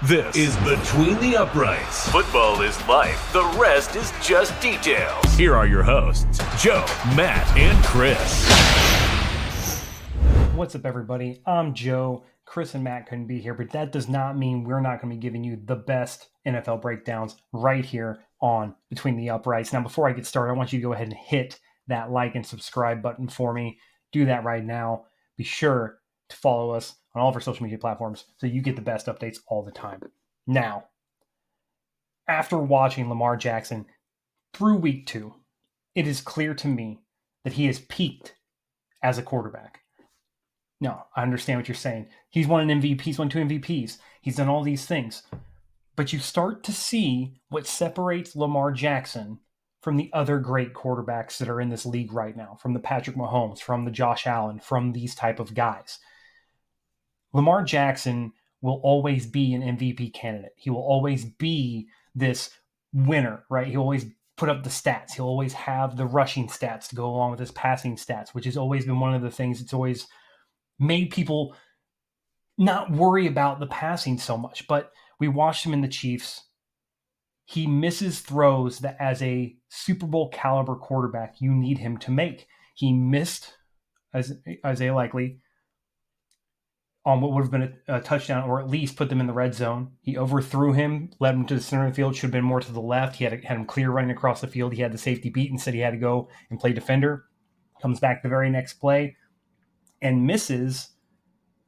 This is Between the Uprights. Football is life. The rest is just details. Here are your hosts, Joe, Matt, and Chris. What's up, everybody? I'm Joe. Chris and Matt couldn't be here, but that does not mean we're not going to be giving you the best NFL breakdowns right here on Between the Uprights. Now, before I get started, I want you to go ahead and hit that like and subscribe button for me. Do that right now. Be sure to follow us on all of our social media platforms so you get the best updates all the time. Now, after watching Lamar Jackson through week 2, it is clear to me that he has peaked as a quarterback. No, I understand what you're saying. He's won an MVP, he's won 2 MVPs. He's done all these things. But you start to see what separates Lamar Jackson from the other great quarterbacks that are in this league right now, from the Patrick Mahomes, from the Josh Allen, from these type of guys. Lamar Jackson will always be an MVP candidate. He will always be this winner, right? He'll always put up the stats. He'll always have the rushing stats to go along with his passing stats, which has always been one of the things that's always made people not worry about the passing so much. But we watched him in the Chiefs. He misses throws that as a Super Bowl caliber quarterback, you need him to make. He missed, as Isaiah Likely, on what would have been a touchdown, or at least put them in the red zone. He overthrew him, led him to the center of the field, should have been more to the left. He had him clear running across the field. He had the safety beat and said he had to go and play defender. Comes back the very next play and misses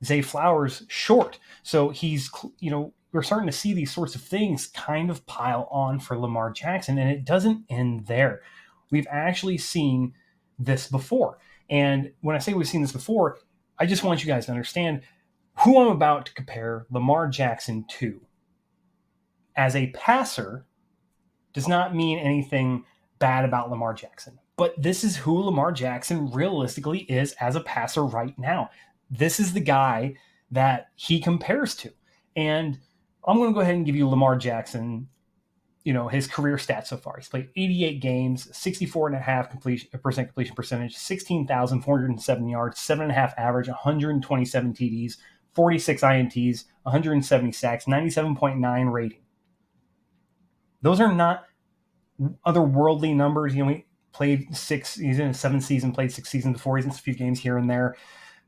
Zay Flowers short. So he's, we're starting to see these sorts of things kind of pile on for Lamar Jackson, and it doesn't end there. We've actually seen this before. And when I say we've seen this before, I just want you guys to understand who I'm about to compare Lamar Jackson to. As a passer does not mean anything bad about Lamar Jackson, but this is who Lamar Jackson realistically is as a passer right now. This is the guy that he compares to. And I'm going to go ahead and give you Lamar Jackson, his career stats so far. He's played 88 games, 64.5% completion percentage, 16,407 yards, 7.5 average, 127 TDs, 46 INTs, 170 sacks, 97.9 rating. Those are not otherworldly numbers. He played he's in a 7th season, played 6 seasons before. He's in a few games here and there.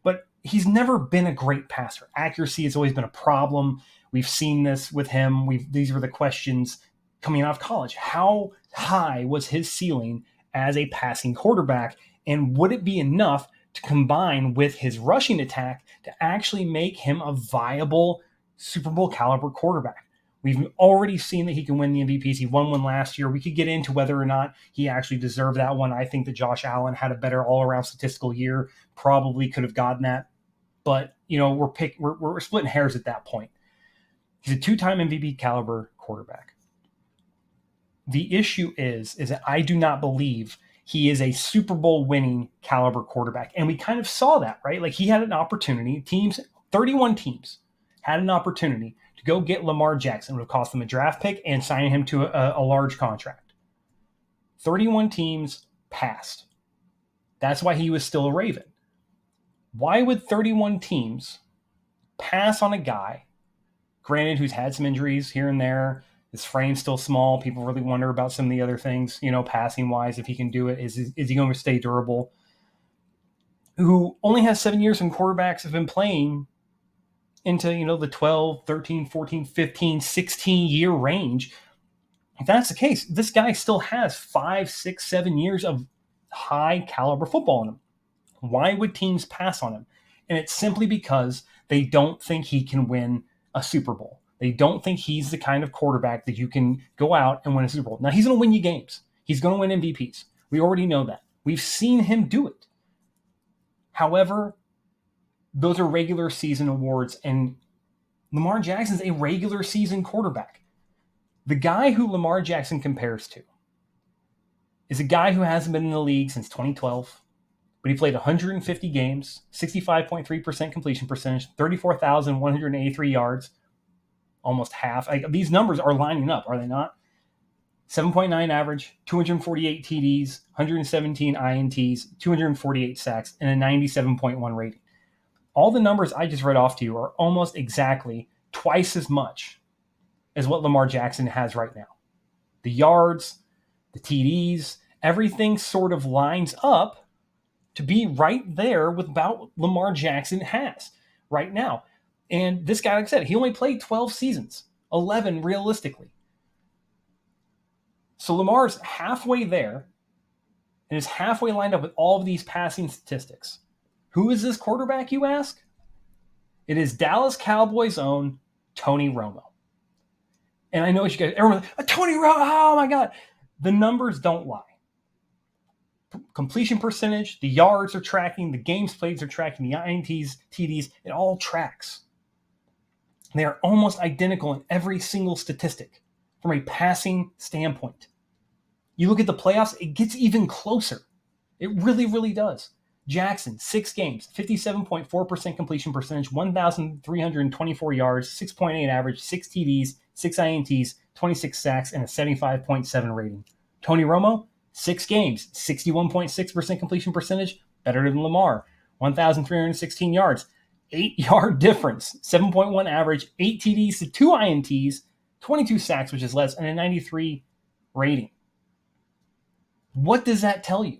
But he's never been a great passer. Accuracy has always been a problem. We've seen this with him. These were the questions coming out of college. How high was his ceiling as a passing quarterback? And would it be enough to combine with his rushing attack to actually make him a viable Super Bowl caliber quarterback? We've already seen that he can win the MVPs. He won one last year. We could get into whether or not he actually deserved that one. I think that Josh Allen had a better all-around statistical year, probably could have gotten that. But, we're splitting hairs at that point. He's a 2-time MVP caliber quarterback. The issue is that I do not believe he is a Super Bowl winning caliber quarterback. And we kind of saw that, right? Like, he had an opportunity. 31 teams had an opportunity to go get Lamar Jackson. It would have cost them a draft pick and signing him to a large contract. 31 teams passed. That's why he was still a Raven. Why would 31 teams pass on a guy, granted, who's had some injuries here and there? His frame's still small. People really wonder about some of the other things, passing-wise, if he can do it. Is he going to stay durable? Who only has 7 years when quarterbacks have been playing into, the 12, 13, 14, 15, 16-year range. If that's the case, this guy still has 5, 6, 7 years of high-caliber football in him. Why would teams pass on him? And it's simply because they don't think he can win a Super Bowl. They don't think he's the kind of quarterback that you can go out and win a Super Bowl. Now, he's going to win you games. He's going to win MVPs. We already know that. We've seen him do it. However, those are regular season awards, and Lamar Jackson's a regular season quarterback. The guy who Lamar Jackson compares to is a guy who hasn't been in the league since 2012, but he played 150 games, 65.3% completion percentage, 34,183 yards, almost half. These numbers are lining up, are they not? 7.9 average, 248 TDs, 117 INTs, 248 sacks, and a 97.1 rating. All the numbers I just read off to you are almost exactly twice as much as what Lamar Jackson has right now. The yards, the TDs, everything sort of lines up to be right there with about what Lamar Jackson has right now. And this guy, like I said, he only played 12 seasons, 11 realistically. So Lamar's halfway there and is halfway lined up with all of these passing statistics. Who is this quarterback, you ask? It is Dallas Cowboys' own Tony Romo. And I know what you guys, everyone, Tony Romo, oh my God. The numbers don't lie. Completion percentage, the yards are tracking, the games played are tracking, the INTs, TDs, it all tracks. They are almost identical in every single statistic from a passing standpoint. You look at the playoffs, it gets even closer. It really, really does. Jackson, 6 games, 57.4% completion percentage, 1,324 yards, 6.8 average, 6 TDs, 6 INTs, 26 sacks, and a 75.7 rating. Tony Romo, 6 games, 61.6% completion percentage, better than Lamar, 1,316 yards, 8-yard difference, 7.1 average, 8 TDs to 2 INTs, 22 sacks, which is less, and a 93 rating. What does that tell you?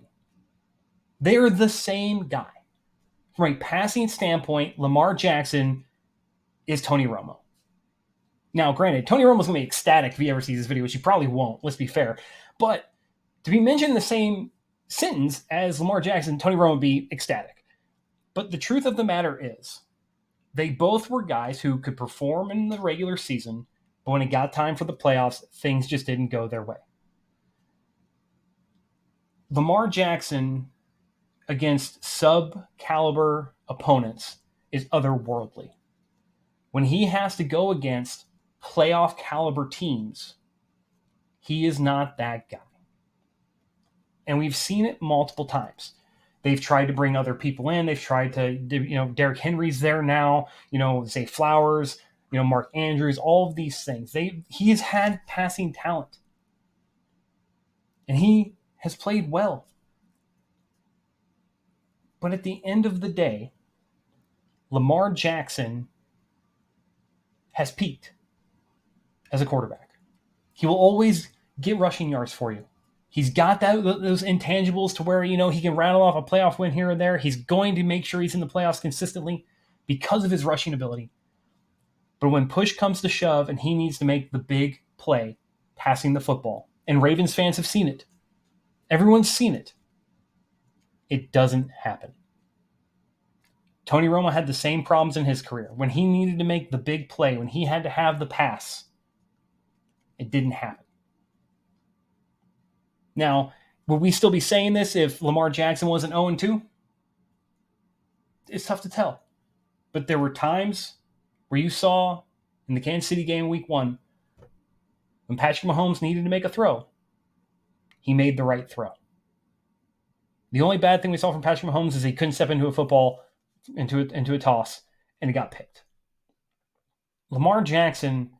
They are the same guy. From a passing standpoint, Lamar Jackson is Tony Romo. Now, granted, Tony Romo's going to be ecstatic if he ever sees this video, which he probably won't, let's be fair. But to be mentioned in the same sentence as Lamar Jackson, Tony Romo would be ecstatic. But the truth of the matter is, they both were guys who could perform in the regular season, but when it got time for the playoffs, things just didn't go their way. Lamar Jackson against sub-caliber opponents is otherworldly. When he has to go against playoff caliber teams, he is not that guy. And we've seen it multiple times. They've tried to bring other people in. They've tried to, Derrick Henry's there now, Zay Flowers, Mark Andrews, all of these things. He has had passing talent. And he has played well. But at the end of the day, Lamar Jackson has peaked as a quarterback. He will always get rushing yards for you. He's got those intangibles to where, he can rattle off a playoff win here and there. He's going to make sure he's in the playoffs consistently because of his rushing ability. But when push comes to shove and he needs to make the big play, passing the football, and Ravens fans have seen it. Everyone's seen it. It doesn't happen. Tony Romo had the same problems in his career. When he needed to make the big play, when he had to have the pass, it didn't happen. Now, would we still be saying this if Lamar Jackson wasn't 0-2? It's tough to tell. But there were times where you saw in the Kansas City game week 1, when Patrick Mahomes needed to make a throw, he made the right throw. The only bad thing we saw from Patrick Mahomes is he couldn't step into a football, into a toss, and it got picked. Lamar Jackson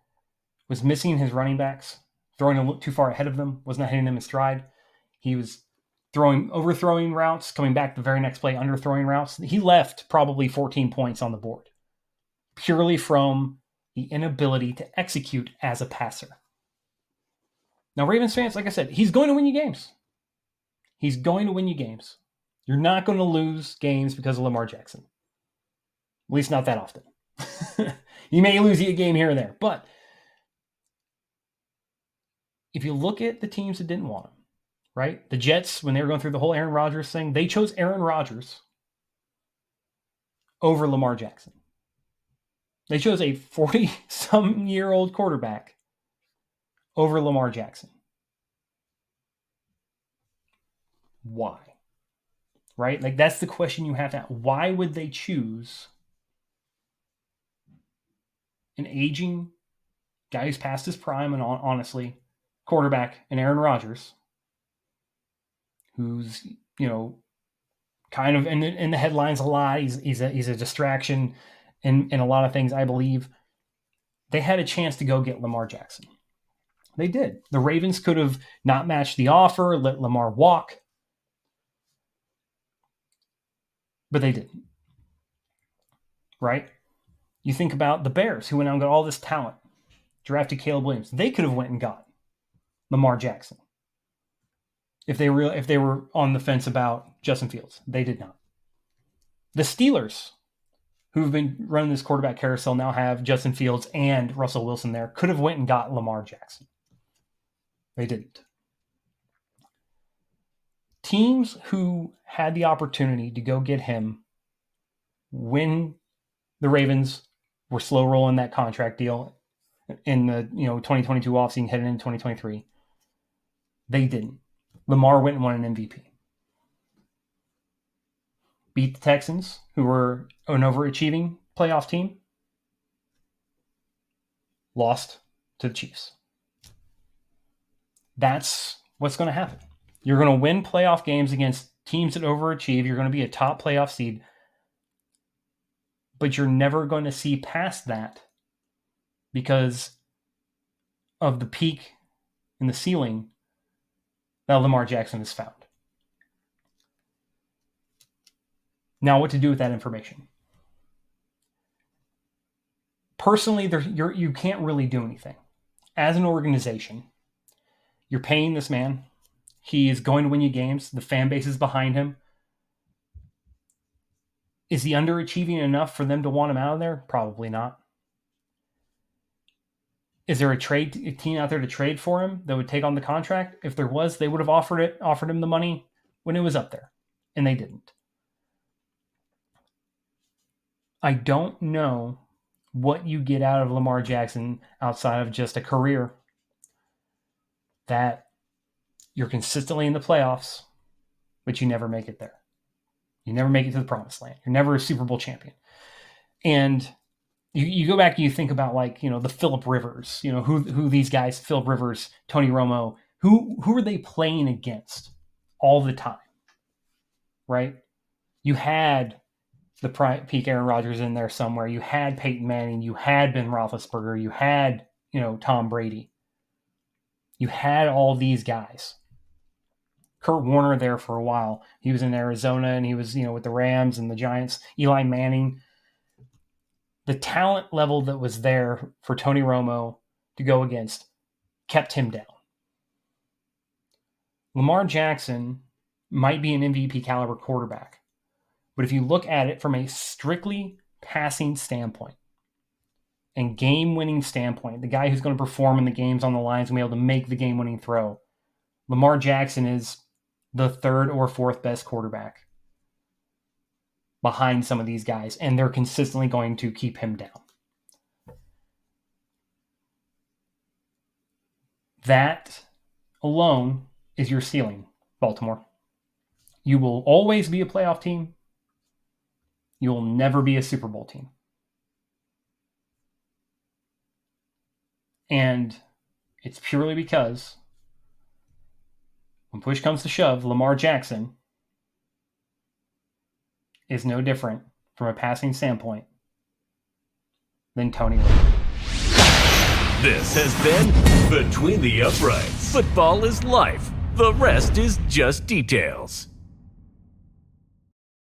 was missing his running backs, throwing a little too far ahead of them, was not hitting them in stride. He was overthrowing routes, coming back the very next play, underthrowing routes. He left probably 14 points on the board, purely from the inability to execute as a passer. Now, Ravens fans, like I said, he's going to win you games. He's going to win you games. You're not going to lose games because of Lamar Jackson. At least not that often. You may lose a game here and there. But if you look at the teams that didn't want him, right? The Jets, when they were going through the whole Aaron Rodgers thing, they chose Aaron Rodgers over Lamar Jackson. They chose a 40-some-year-old quarterback over Lamar Jackson. Why? Right? Like, that's the question you have to ask. Why would they choose an aging guy who's past his prime and honestly, quarterback, and Aaron Rodgers, who's, kind of in the headlines a lot. He's a distraction in a lot of things, I believe. They had a chance to go get Lamar Jackson. They did. The Ravens could have not matched the offer, let Lamar walk. But they didn't. Right? You think about the Bears, who went out and got all this talent. drafted Caleb Williams. They could have went and got Lamar Jackson if they were on the fence about Justin Fields. They did not. The Steelers, who've been running this quarterback carousel, now have Justin Fields and Russell Wilson there, could have went and got Lamar Jackson. They didn't. Teams who had the opportunity to go get him when the Ravens were slow rolling that contract deal in the 2022 offseason heading into 2023, they didn't. Lamar went and won an MVP. Beat the Texans, who were an overachieving playoff team. Lost to the Chiefs. That's what's going to happen. You're going to win playoff games against teams that overachieve. You're going to be a top playoff seed. But you're never going to see past that because of the peak and the ceiling that Lamar Jackson has found. Now, what to do with that information? Personally, you can't really do anything. As an organization, you're paying this man. He is going to win you games. The fan base is behind him. Is he underachieving enough for them to want him out of there? Probably not. Is there a team out there to trade for him that would take on the contract? If there was, they would have offered him the money when it was up there, and they didn't. I don't know what you get out of Lamar Jackson outside of just a career that you're consistently in the playoffs, but you never make it there. You never make it to the promised land. You're never a Super Bowl champion. And you go back and you think about the Phillip Rivers, who these guys, Phillip Rivers, Tony Romo, who are they playing against all the time, right? You had the peak Aaron Rodgers in there somewhere. You had Peyton Manning. You had Ben Roethlisberger. You had, Tom Brady. You had all these guys. Kurt Warner there for a while. He was in Arizona and he was, with the Rams and the Giants. Eli Manning. The talent level that was there for Tony Romo to go against kept him down. Lamar Jackson might be an MVP caliber quarterback, but if you look at it from a strictly passing standpoint and game-winning standpoint, the guy who's going to perform in the games on the lines and be able to make the game-winning throw, Lamar Jackson is the third or fourth best quarterback behind some of these guys, and they're consistently going to keep him down. That alone is your ceiling, Baltimore. You will always be a playoff team. You will never be a Super Bowl team. And it's purely because when push comes to shove, Lamar Jackson is no different from a passing standpoint than Tony Romo. This has been Between the Uprights. Football is life. The rest is just details.